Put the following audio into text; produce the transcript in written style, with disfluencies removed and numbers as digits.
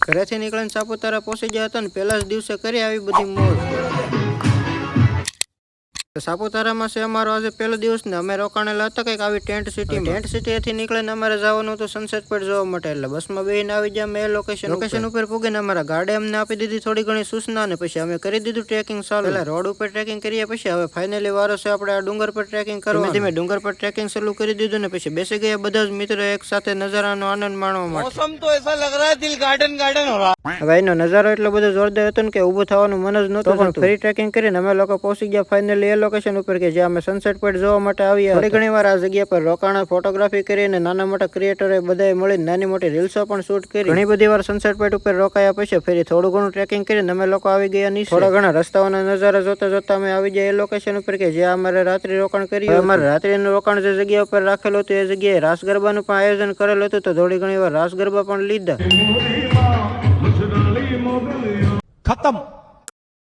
ઘરેથી નીકળીને સાપુતારા પહોંચી ગયા હતા ને પહેલા જ દિવસે કરી આવી બધી મોજ। સાપુતારામાં છે અમારો આજે પહેલો દિવસ ને અમે રોકાણેલા હતા કંઈક આવી ટેન્ટ સિટીથી નીકળીને અમારે જવાનું હતું સનસેટ પોઈન્ટ જોવા માટે। એટલે બસમાં બેહીને આવી ગયા અમે લોકેશન ઉપર પૂગીને અમારા ગાર્ડે અમને આપી દીધી થોડી ઘણી સૂચના ને પછી અમે કરી દીધું ટ્રેકિંગ ચાલુ। પહેલા રોડ ઉપર ટ્રેકિંગ કરીએ પછી હવે ફાઇનલી વારો છે આપણે આ ડુંગર પર ટ્રેકિંગ કરવાનો। ધીમે ડુંગર પર ટ્રેકિંગ ચાલુ કરી દીધું ને પછી બેસી ગયા બધા જ મિત્રો એક સાથે નજારાનો આનંદ માણવા માટે। मौसम तो ऐसा लग रहा है दिल गार्डन गार्डन हो रहा। હવે એનો નજારો એટલો બધો જોરદાર હતો ને કે ઊભું થવાનું મન જ નહોતું પણ ફરી ટ્રેકિંગ કરીને અમે લોકો પહોંચી ગયા ફાઇનલી એ લોકેશન ઉપર કે જ્યાં અમે સનસેટ પોઈન્ટ જોવા માટે આવ્યા। થોડી ઘણી વાર આ જગ્યા પર રોકાણા, ફોટોગ્રાફી કરીને નાના મોટા ક્રિએટરોએ બધાએ મળીને નાની મોટી રીલ્સો પણ શૂટ કરી। ઘણી બધી વાર સનસેટ પોઈન્ટ ઉપર રોકાયા પછી ફરી થોડું ઘણું ટ્રેકિંગ કરીને અમે લોકો આવી ગયા નીચે। થોડા ઘણા રસ્તાઓના નજારા જોતા અમે આવી ગયા એ લોકેશન ઉપર કે જ્યાં અમારે રાત્રિ રોકાણ કર્યું। અમારે રાત્રિનું રોકાણ જે જગ્યા ઉપર રાખેલું હતું એ જગ્યાએ રાસ ગરબાનું પણ આયોજન કરેલું હતું તો થોડી ઘણી વાર રાસ ગરબા પણ લીધા। खत्म।